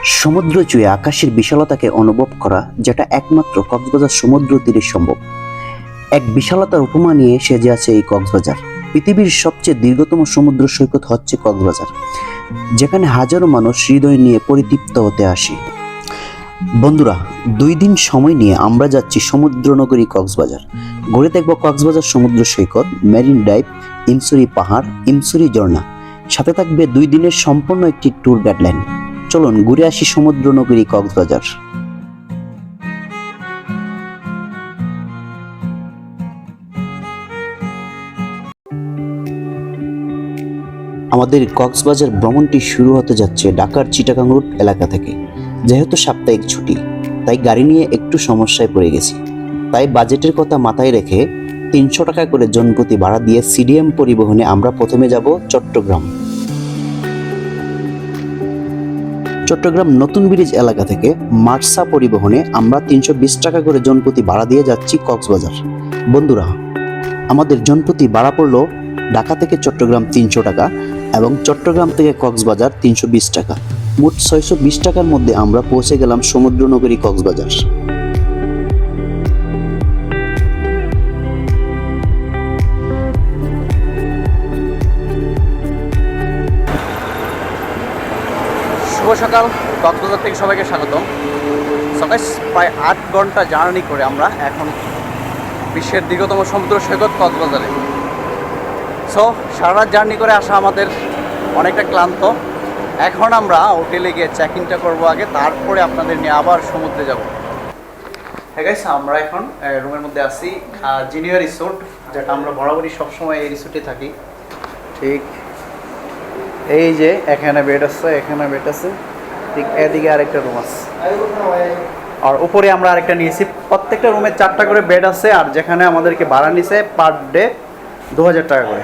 সমুদ্র জুড়ে আকাশের বিশালতাকে অনুভব করা, যেটা একমাত্র কক্সবাজার সমুদ্র তীরে সম্ভব। এক বিশালতার উপমা নিয়ে সেজে আছে এই কক্সবাজার। পৃথিবীর সবচেয়ে দীর্ঘতম সমুদ্র সৈকত হচ্ছে কক্সবাজার, যেখানে হাজারো মানুষ হৃদয় নিয়ে পরিতৃপ্ত হতে আসে। বন্ধুরা, 2 দিন সময় নিয়ে আমরা যাচ্ছি সমুদ্রনগরী কক্সবাজার। ঘুরে দেখব কক্সবাজার সমুদ্র সৈকত, মেরিন ড্রাইভ, ইমসুরি পাহাড়, ইমসুরি ঝর্ণা। সাথে থাকবে 2 দিনের সম্পূর্ণ একটি ট্যুর গাইডলাইন। চলুন ঘুরে আসি সমুদ্রনগরী কক্সবাজার। আমাদের কক্সবাজার ভ্রমণটি শুরু হতে যাচ্ছে ঢাকার চিটাগাং রোড এলাকা থেকে। যেহেতু সাপ্তাহিক ছুটি, তাই গাড়ি নিয়ে একটু সমস্যায় পড়ে গেছি। তাই বাজেটের কথা মাথায় রেখে 300 টাকা করে জনপ্রতি ভাড়া দিয়ে সিডিএম পরিবহনে আমরা প্রথমে যাব চট্টগ্রাম। চট্টগ্রাম নতুন ব্রিজ এলাকা থেকে মার্সা পরিবহনে আমরা 320 টাকা করে জনপ্রতি ভাড়া দিয়ে যাচ্ছি কক্সবাজার। বন্ধুরা, আমাদের জনপ্রতি ভাড়া পড়লো ঢাকা থেকে চট্টগ্রাম 300 টাকা এবং চট্টগ্রাম থেকে কক্সবাজার 320 টাকা। মোট 620 টাকার মধ্যে আমরা পৌঁছে গেলাম সমুদ্রনগরী কক্সবাজার। শুভ সকাল, কক্সবাজার থেকে সবাইকে স্বাগতম। সকাল প্রায় 8 ঘন্টা জার্নি করে আমরা এখন বিশ্বের দীর্ঘতম সমুদ্র সৈকত কক্সবাজারে। সারা রাত জার্নি করে আসা আমাদের অনেকটা ক্লান্ত। এখন আমরা হোটেলে গিয়ে চেক ইনটা করবো আগে, তারপরে আপনাদের নিয়ে আবার সমুদ্রে যাব। হ্যাঁ গাইস, আমরা এখন রুমের মধ্যে আছি জিনিয়া রিসোর্ট, যেটা আমরা বরাবরই সবসময় এই রিসোর্টে থাকি। ঠিক এই যে এখানে বেড আছে, এখানে বেড আছে, ঠিক এদিকে আরেকটা রুম আছে, আর উপরে আমরা আরেকটা নিয়েছি। প্রত্যেকটা রুমে 4টা করে বেড আছে, আর যেখানে আমাদেরকে ভাড়া নিছে পার ডে 2000 টাকা করে।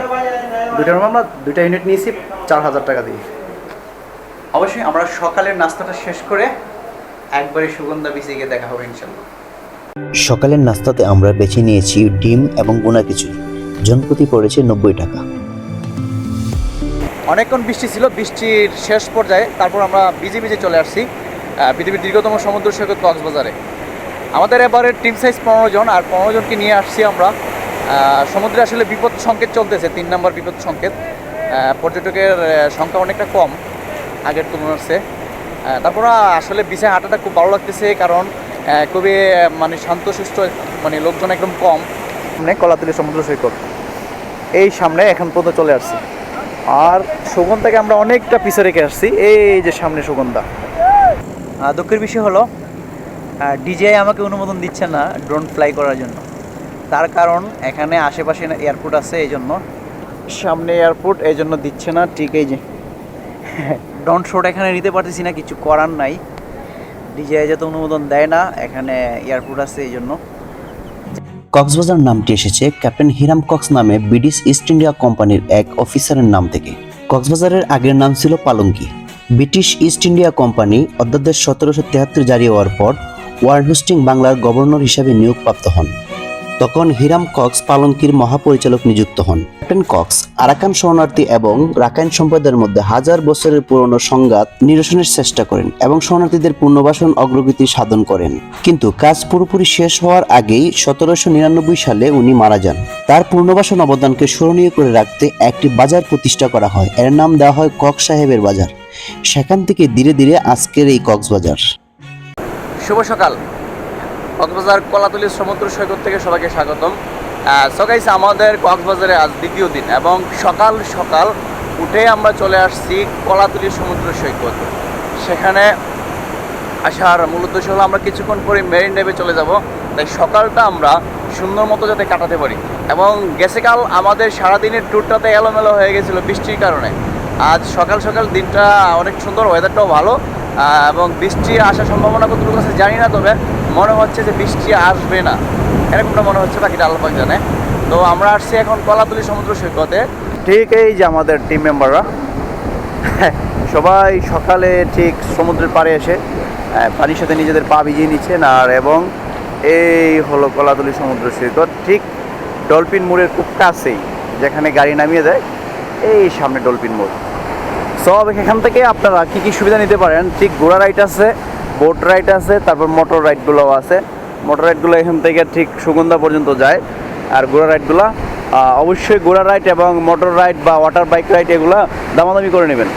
2টা রুম আমরা 2টা ইউনিট নিয়েছি 4000 টাকা দিয়ে। অবশ্যই আমরা সকালের নাস্তাটা শেষ করে একবারে সুগন্ধা বিচে গিয়ে দেখা হবে ইনশাল্লাহ। সকালের নাস্তাতে আমরা বেছে নিয়েছি ডিম এবং গুনা খিচুড়ি। জনপ্রতি পড়েছে 90 টাকা। অনেকক্ষণ বৃষ্টি ছিল, বৃষ্টির শেষ পর্যায়ে তারপর আমরা ভিজে ভিজে চলে আসছি পৃথিবীর দীর্ঘতম সমুদ্র সৈকত কক্সবাজারে। আমাদের এবারে টিম সাইজ 15 জন, আর 15 জনকে নিয়ে আসছি আমরা। সমুদ্রে আসলে বিপদ সংকেত চলতেছে, 3 নম্বর বিপদ সংকেত। পর্যটকের সংখ্যা অনেকটা কম আগের তুলনায়। তারপর আসলে বিচে হাঁটাটা খুব ভালো লাগতেছে, কারণ খুবই শান্তশিষ্ট, লোকজন একদম কম। সামনে কলাতলী সমুদ্র সৈকত, এই সামনে এখন পর্যন্ত চলে আসছি। আর সুগন্ধাকে আমরা অনেকটা পিছে রেখে আসছি। এই যে সামনে সুগন্ধা। দুঃখের বিষয় হলো ডিজিআই আমাকে অনুমোদন দিচ্ছে না ড্রোন ফ্লাই করার জন্য। তার কারণ এখানে আশেপাশে এয়ারপোর্ট আছে, এই জন্য সামনে এয়ারপোর্ট, এই জন্য দিচ্ছে না। ঠিক এই যে ড্রোন শট এখানে নিতে পারতেছি না, কিছু করার নাই। ডিজিআই যাতে অনুমোদন দেয় না, এখানে এয়ারপোর্ট আছে এই জন্য। কক্সবাজার নামটি এসেছে ক্যাপ্টেন হিরাম কক্স নামে ব্রিটিশ ইস্ট ইন্ডিয়া কোম্পানির এক অফিসারের নাম থেকে। কক্সবাজারের আগের নাম ছিল পালঙ্কি। ব্রিটিশ ইস্ট ইন্ডিয়া কোম্পানি অধ্যাদেশ 1773 জারি হওয়ার পর ওয়ার্ন হোস্টিং বাংলার গভর্নর হিসাবে নিয়োগপ্রাপ্ত হন। তখন হিরাম কক্স পালঙ্কির মহাপরিচালক নিযুক্ত হন। ক্যাপ্টেন কক্স আরাকান শরণার্থী এবং রাখাইন সম্প্রদায়ের মধ্যে 1000 বছরের পুরনো সংঘাত নিরসনের চেষ্টা করেন এবং শরণার্থীদের পুনর্বাসন অগ্রগতি সাধন করেন। কিন্তু কাজ পুরোপুরি শেষ হওয়ার আগেই 1799 সালে উনি মারা যান। তার পুনর্বাসন অবদানকে স্মরণীয় করে রাখতে একটি বাজার প্রতিষ্ঠা করা হয়। এর নাম দেওয়া হয় কক্স সাহেবের বাজার। সেখান থেকে ধীরে ধীরে আজকের এই কক্সবাজার। শুভ সকাল, কক্সবাজার কলাতলী সমুদ্র সৈকত থেকে সবাইকে স্বাগতম। গাইস, আমাদের কক্সবাজারে আজ দ্বিতীয় দিন এবং সকাল সকাল উঠে আমরা চলে আসছি কলাতলী সমুদ্র সৈকত। সেখানে আসার মূল উদ্দেশ্য হলো আমরা কিছুক্ষণ পরে মেরিন ড্রাইভে চলে যাব। তাই সকালটা আমরা সুন্দর মতো যাতে কাটাতে পারি। এবং গেছেকাল আমাদের সারাদিনের ট্যুরটাতে এলোমেলো হয়ে গেছিলো বৃষ্টির কারণে। আজ সকাল সকাল দিনটা অনেক সুন্দর, ওয়েদারটাও ভালো, এবং বৃষ্টি আসার সম্ভাবনা কতটুকু আছে জানি না, তবে মনে হচ্ছে যে বৃষ্টি আসবে না, এরকমটা মনে হচ্ছে, বাকিটা আল্লাহ পাক জানে। তো আমরা আসছি এখন কলাতলী সমুদ্র সৈকতে। ঠিক এই যে আমাদের টিম মেম্বাররা সবাই সকালে ঠিক সমুদ্রের পাড়ে এসে পানির সাথে নিজেদের পা ভিজিয়ে নিচ্ছেন। আর এবং এই হলো কলাতলী সমুদ্র সৈকত, ঠিক ডলফিন মোড়ের খুব কাছেই, যেখানে গাড়ি নামিয়ে দেয়, এই সামনে ডলফিন মোড়। সব এখান থেকে আপনারা কী কী সুবিধা নিতে পারেন, ঠিক ঘোড়া রাইড আছে, বোট রাইড আছে, তারপর মোটর রাইডগুলোও আছে। মোটর রাইডগুলো এখান থেকে ঠিক সুগন্ধা পর্যন্ত যায়, আর ঘোড়া রাইডগুলো অবশ্যই ঘোড়া রাইড এবং মোটর রাইড বা ওয়াটার বাইক রাইড এগুলো দামাদামি করে নেবেন।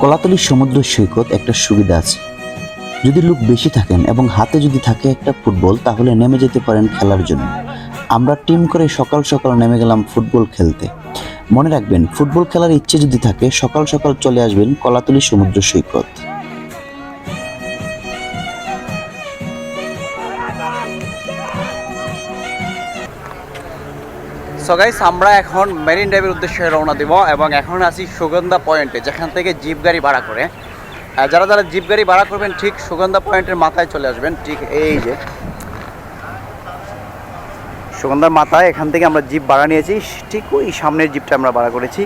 কলাতলী সমুদ্র সৈকত একটা সুবিধা আছে, যদি লোক বেশি থাকেন এবং হাতে যদি থাকে একটা ফুটবল, তাহলে নেমে যেতে পারেন খেলার জন্য। আমরা টিম করে সকাল সকাল নেমে গেলাম ফুটবল খেলতে। মনে রাখবেন, ফুটবল খেলার ইচ্ছে যদি থাকে সকাল সকাল চলে আসবেন কলাতলী সমুদ্র সৈকত। সো গাইস, আমরা এখন মেরিন ড্রাইভের উদ্দেশ্যে রওনা দেব এবং এখন আছি সুগন্ধা পয়েন্টে, যেখান থেকে জিপ গাড়ি ভাড়া করে। যারা যারা জিপ গাড়ি ভাড়া করবেন ঠিক সুগন্ধা পয়েন্টের মাথায় চলে আসবেন। ঠিক এই যে সুগন্ধার মাথায়, এখান থেকে আমরা জিপ ভাড়া নিয়েছি, ঠিক ওই সামনের জিপটা আমরা ভাড়া করেছি।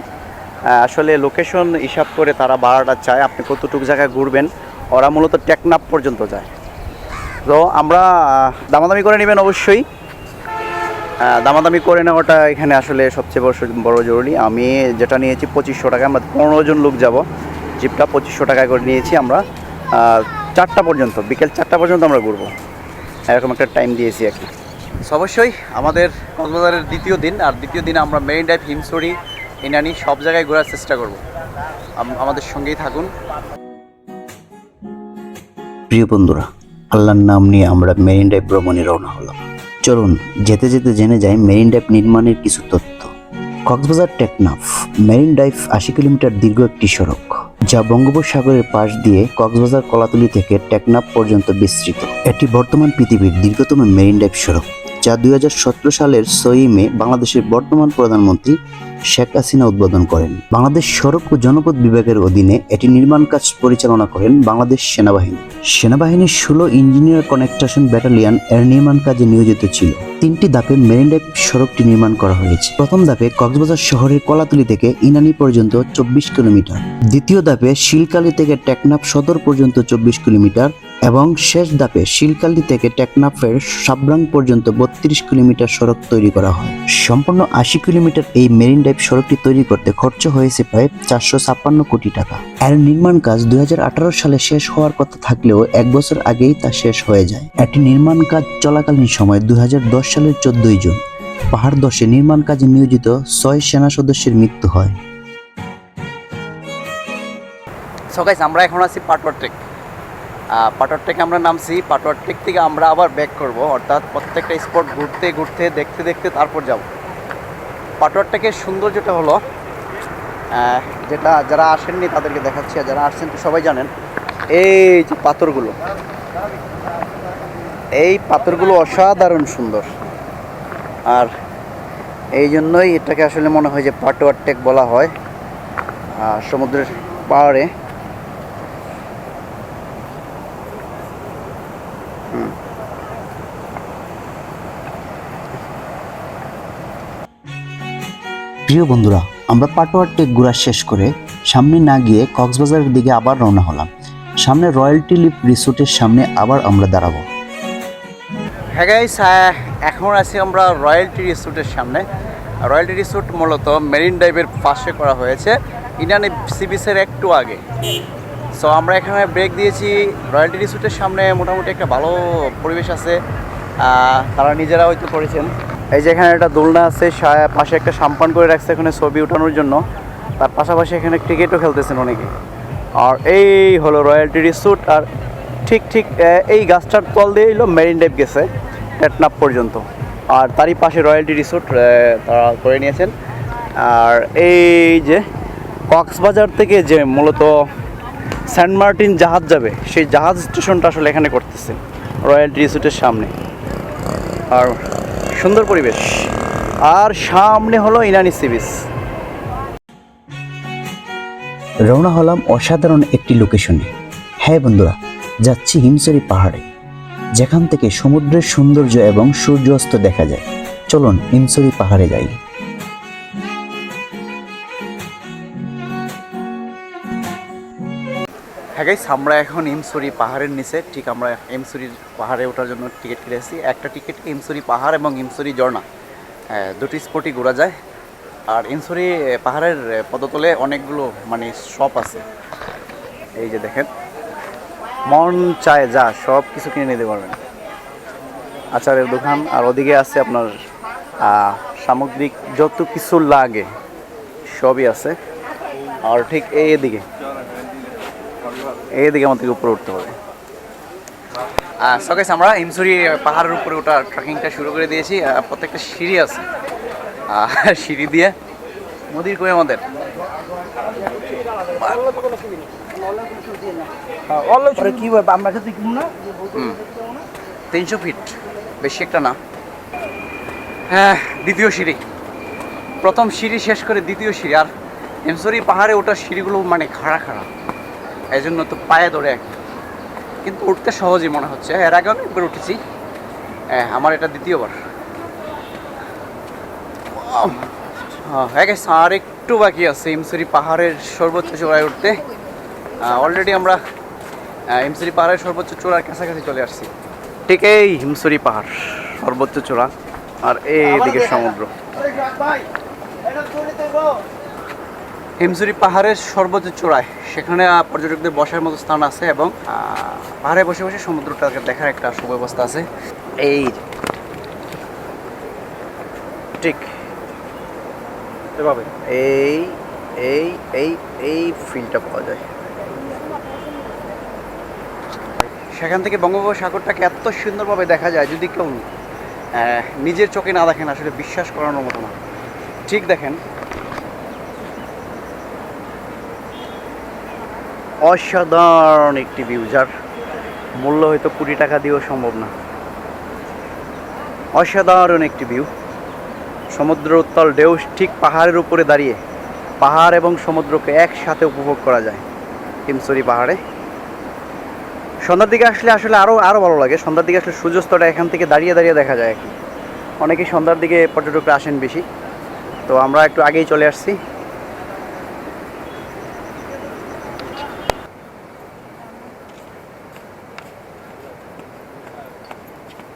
আসলে লোকেশন হিসাব করে তারা ভাড়াটা চায়, আপনি কতটুকু জায়গায় ঘুরবেন। ওরা মূলত টেকনাফ পর্যন্ত যায়। তো আমরা দামাদামি করে নেবেন অবশ্যই। দামাদামি করে নেওয়াটা এখানে আসলে সবচেয়ে বড় জরুরি। আমি যেটা নিয়েছি 2500 টাকা, আমরা 15 জন লোক যাব। জিপটা 2500 টাকা করে নিয়েছি আমরা। 4টা পর্যন্ত, বিকেল 4টা পর্যন্ত আমরা ঘুরবো, এরকম একটা টাইম দিয়েছি আর কি। অবশ্যই আমাদের কক্সবাজারের দ্বিতীয় দিন, আর দ্বিতীয় দিনে আমরা মেরিন ড্রাইভ, হিমছড়ি, ইনানি সব জায়গায় ঘোরার চেষ্টা করব। আমাদের সঙ্গেই থাকুন। প্রিয় বন্ধুরা, আল্লাহর নাম নিয়ে আমরা মেরিন ড্রাইভ ভ্রমণে রওনা হলাম। চলুন যেতে যেতে জেনে যাই মেরিন ড্রাইভ নির্মাণের কিছু তথ্য। Cox's Bazar Teknaf marine drive 80 kilometre দীর্ঘ একটি সড়ক, যা বঙ্গোপসাগরের পাশ দিয়ে কক্সবাজার কলাতলী থেকে টেকনাফ পর্যন্ত বিস্তৃত। এটি বর্তমান পৃথিবীর দীর্ঘতম মেরিন ড্রাইভ সড়ক, যা 2017 সালের 6 মে বাংলাদেশের বর্তমান প্রধানমন্ত্রী শেখ হাসিনা উদ্বোধন করেন। বাংলাদেশ সড়ক ও জনপথ বিভাগের অধীনে এটি নির্মাণ কাজ পরিচালনা করেন বাংলাদেশ সেনাবাহিনী। সেনাবাহিনীর 16 ইঞ্জিনিয়ার কানেকশন ব্যাটালিয়ন এর নির্মাণ কাজে নিয়োজিত ছিল। 3টি ধাপে মেরিন ড্রাইভ সড়কটি নির্মাণ করা হয়েছে। প্রথম ধাপে কক্সবাজার শহরের কলাতলী থেকে ইনানি পর্যন্ত 24 কিলোমিটার, দ্বিতীয় ধাপে শিলকালী থেকে টেকনাফ সদর পর্যন্ত 24 কিলোমিটার এবং শেষ ধাপে শিলকালী থেকে টেকনাফের সাবরাং পর্যন্ত 32 কিলোমিটার সড়ক তৈরি করা হয়। সম্পূর্ণ 80 কিলোমিটার এই মেরিন ড্রাইভ সড়কটি তৈরি করতে খরচ হয়েছে প্রায় 456 কোটি টাকা। এর নির্মাণ কাজ 2018 সালে শেষ হওয়ার কথা থাকলেও 1 বছর আগেই তা শেষ হয়ে যায়। এটি নির্মাণ কাজ চলাকালীন সময় 2010 সালের 14 জুন পাহাড় ধসে নির্মাণ কাজে নিয়োজিত 6 সেনা সদস্যের মৃত্যু হয়। সো গাইস, আমরা এখন আছি পাটোয়ার ট্রেক। পাটোয়ার ট্রেকে আমরা নামছি। পাটোয়ার ট্রেক থেকে আমরা আবার ব্যাক করব, অর্থাৎ প্রত্যেকটা স্পট ঘুরতে ঘুরতে দেখতে দেখতে তারপর যাব। পাটোয়ার ট্রেকের সৌন্দর্যটা হলো, যেটা যারা আসেননি তাদেরকে দেখাচ্ছি, আর যারা আসছেন তো সবাই জানেন, এই যে পাথরগুলো, এই পাথরগুলো অসাধারণ সুন্দর। আর এই জন্যই এটাকে আসলে মনে হয় যে পাটোয়ার ট্রেক বলা হয়। সমুদ্রের পাড়ে প্রিয় বন্ধুরা, আমরা পাটোয়ার ট্রেক ঘোরা শেষ করে সামনে না গিয়ে কক্সবাজারের দিকে আবার রওনা হলাম। সামনে রয়্যালটি লিপ রিসোর্টের সামনে আবার আমরা দাঁড়াবো। হ্যাঁ গাইস, এখন আছি আমরা রয়্যালটি রিসোর্টের সামনে। রয়্যালটি রিসোর্ট মূলত মেরিন ড্রাইভের পাশে করা হয়েছে, ইনানি সি বিচের একটু আগে। সো আমরা এখানে ব্রেক দিয়েছি। রয়্যালটি রিসোর্টের সামনে মোটামুটি একটা ভালো পরিবেশ আছে, তারা নিজেরা হয়তো করেছেন। এই যে এখানে একটা দোলনা আছে, পাশে একটা সাম্পান করে রাখছে এখানে ছবি ওঠানোর জন্য। তার পাশাপাশি এখানে ক্রিকেটও খেলতেছেন অনেকে। আর এই হলো রয়্যালটি রিসোর্ট। আর ঠিক এই গাছটার তল দিয়ে এলো মেরিন ড্রাইভ গেছে টেকনাফ পর্যন্ত, আর তারই পাশে রয়্যালটি রিসোর্ট তারা করে নিয়েছেন। আর এই যে কক্সবাজার থেকে যে মূলত সেন্ট মার্টিন জাহাজ যাবে, সেই জাহাজ স্টেশনটা আসলে এখানে করতেছে রয়্যালটি রিসোর্টের সামনে। আর সুন্দর পরিবেশ, আর সামনে হলো ইনানি সি বিচ। রওনা হলাম অসাধারণ একটি লোকেশনে। হ্যাঁ বন্ধুরা, যাচ্ছি হিমছড়ি পাহাড়ে, যেখান থেকে সমুদ্রের সৌন্দর্য এবং সূর্যাস্ত দেখা যায়। চলুন হিমছড়ি পাহাড়ে যাই। হ্যাঁ গাইস, আমরা এখন ইমসুরি পাহাড়ের নিচে, ঠিক আমরা ইমসুরির পাহাড়ে ওঠার জন্য টিকিট কেটেছি। একটা টিকিট ইমসুরি পাহাড় এবং ইমসুরি ঝর্ণা দুটি স্পটই ঘোরা যায়। আর ইমসুরি পাহাড়ের পদতলে অনেকগুলো মানে শপ আছে, এই যে দেখেন, মন চায় যা সব কিছু কিনে নিতে পারবেন। আচারের দোকান, আর ওদিকে আছে আপনার সামগ্রিক যত কিছু লাগে সবই আছে। আর ঠিক এইদিকে আমাদেরকে উপরে উঠতে হবে। সকালে আমরা ইমসুরি পাহাড়ের উপরে ওঠা ট্রেকিংটা শুরু করে দিয়েছি। প্রত্যেকটা সিঁড়ি আছে, সিঁড়ি দিয়ে নদীর কই আমাদের 300 ফিট, বেশি একটা না। হ্যাঁ, দ্বিতীয় সিঁড়ি, প্রথম সিঁড়ি শেষ করে দ্বিতীয় সিঁড়ি। আর ইমসুরি পাহাড়ে ওঠার সিঁড়িগুলো মানে খাড়া খাড়া, এই জন্য তো পায়ে ধরে কিন্তু উঠতে সহজই মনে হচ্ছে। এর আগে অনেকবার উঠেছি, আমার এটা দ্বিতীয়বার। হ্যাঁ, আর একটু বাকি আছে ইমসুরি পাহাড়ের সর্বোচ্চ চূড়ায় উঠতে। অলরেডি আমরা ইমসুরি পাহাড়ের সর্বোচ্চ চূড়ার কাছাকাছি চলে আসছি। ঠিক এই ইমসুরি পাহাড় সর্বোচ্চ চূড়া, আর এইদিকে সমুদ্র। হিমসুরি পাহাড়ের সর্বোচ্চ চূড়ায়, সেখানে পর্যটকদের বসার মতো স্থান আছে এবং পাহাড়ে বসে বসে সমুদ্রটাকে দেখার একটা সুব্যবস্থা আছে। এই ঠিক এভাবে এই এই এই এই ফিলটা পাওয়া যায়। সেখান থেকে বঙ্গোপসাগরটাকে এত সুন্দরভাবে দেখা যায়, যদি কেউ নিজের চোখে না দেখেন আসলে বিশ্বাস করানোর মতো না। ঠিক দেখেন, অসাধারণ একটি ভিউ, যার মূল্য হয়তো কোটি টাকা দিয়েও সম্ভব না। অসাধারণ একটি ভিউ, সমুদ্র উত্তাল ঢেউ ঠিক পাহাড়ের উপরে দাঁড়িয়ে পাহাড় এবং সমুদ্রকে একসাথে উপভোগ করা যায় হিমসুরি পাহাড়ে। সন্ধ্যার দিকে আসলে আরও ভালো লাগে। সন্ধ্যার দিকে আসলে সূর্যাস্তটা এখান থেকে দাঁড়িয়ে দাঁড়িয়ে দেখা যায় আর কি। অনেকেই সন্ধ্যার দিকে পর্যটকরা আসেন বেশি, তো আমরা একটু আগেই চলে আসছি।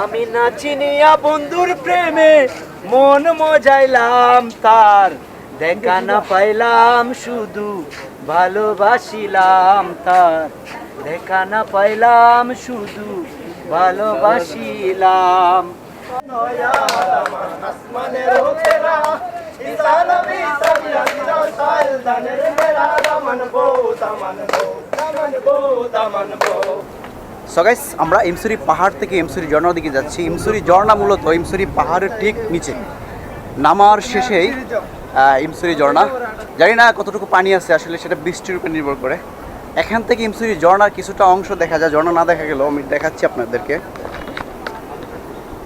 আমি নাচিনিয়া বন্ধুর প্রেমে মন মজাইলাম, তার দেখা না পাইলাম শুধু ভালোবাসিলাম, তার দেখা না পাইলাম শুধু ভালোবাসিলাম। সো গাইস, আমরা ইমসুরি পাহাড় থেকে ইমসুরি ঝর্ণার দিকে যাচ্ছি। ইমসুরি ঝর্ণা মূলত ইমসুরি পাহাড়ের ঠিক নিচে, নামার শেষেই ইমসুরি ঝর্ণা। জানি না কতটুকু পানি আছে আসলে, সেটা বৃষ্টির উপর নির্ভর করে। এখান থেকে ইমসুরি ঝর্ণার কিছুটা অংশ দেখা যায়, ঝর্ণা না দেখা গেলেও আমি দেখাচ্ছি আপনাদেরকে।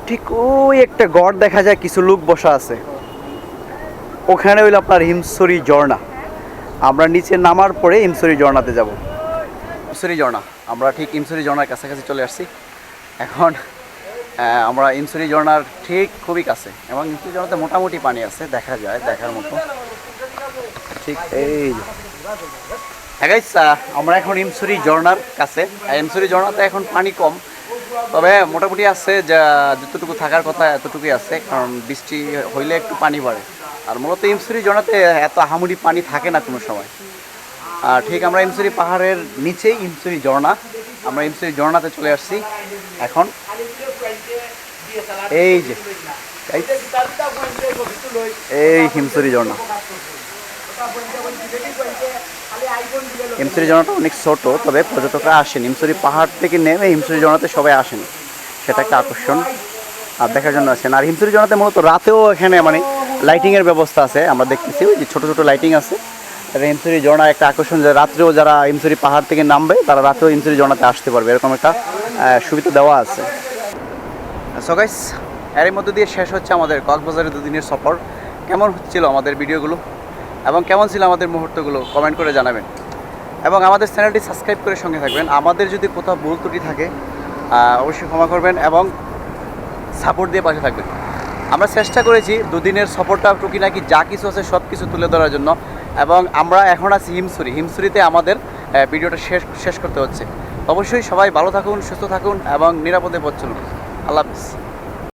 ঠিক ওই একটা গড় দেখা যায়, কিছু লোক বসা আছে, ওখানে হইল আপনার হিমসুরি ঝর্ণা। আমরা নিচে নামার পরে ইমসুরি ঝর্ণাতে যাব। ইমসুরি ঝর্ণা, আমরা ঠিক ইমসুরি ঝর্ণার কাছাকাছি চলে আসছি এখন। আমরা ইমসুরি ঝর্ণার ঠিক খুবই কাছে, এবং ইমসুরি ঝর্ণাতে মোটামুটি পানি আছে, দেখা যায় দেখার মতো। ঠিক এই হ্যাঁ গাইস, আমরা এখন ইমসুরি ঝর্ণার কাছে। ইমসুরি ঝর্ণাতে এখন পানি কম, তবে মোটামুটি আছে, যা যতটুকু থাকার কথা এতটুকুই আছে, কারণ বৃষ্টি হইলে একটু পানি বাড়ে। আর মূলত ইমসুরি ঝর্ণাতে এত আহামরি পানি থাকে না কোনো সময়। আর ঠিক আমরা ইমসুরি পাহাড়ের নিচেই ইমসুরি ঝর্ণা, আমরা ইমসুরি ঝর্ণাতে চলে আসছি এখন। এই যে এই হিমসুরি ঝর্ণা। হিমসুরি ঝর্ণাটা অনেক ছোট, তবে পর্যটকরা আসেন হিমসুরি পাহাড় থেকে নেমে হিমসুরি ঝর্ণাতে সবাই আসেন, সেটা একটা আকর্ষণ আর দেখার জন্য আসেন। আর হিমসুরি ঝর্ণাতে মূলত রাতেও এখানে মানে লাইটিংয়ের ব্যবস্থা আছে, আমরা দেখতেছি ওই যে ছোটো ছোটো লাইটিং আছে। হিমসুরি ঝর্ণা একটা আকর্ষণ, যে রাত্রেও যারা হিমসুরি পাহাড় থেকে নামবে তারা রাতেও হিমসুরি ঝর্ণাতে আসতে পারবে, এরকম একটা সুবিধা দেওয়া আছে। সো গাইস, এর মধ্যে দিয়ে শেষ হচ্ছে আমাদের কক্সবাজারের দুদিনের সফর। কেমন হচ্ছিল আমাদের ভিডিওগুলো এবং কেমন ছিল আমাদের মুহূর্তগুলো কমেন্ট করে জানাবেন, এবং আমাদের চ্যানেলটি সাবস্ক্রাইব করে সঙ্গে থাকবেন। আমাদের যদি কোথাও ভুল ত্রুটি থাকে অবশ্যই ক্ষমা করবেন এবং সাপোর্ট দিয়ে পাশে থাকবেন। আমরা চেষ্টা করেছি দুদিনের সফরটা টুকি নাকি যা কিছু আছে সব কিছু তুলে ধরার জন্য, এবং আমরা এখন আছি হিমসুরিতে। আমাদের ভিডিওটা শেষ করতে হচ্ছে। অবশ্যই সবাই ভালো থাকুন, সুস্থ থাকুন এবং নিরাপদে পথ চলুন। আল্লাহ হাফিজ।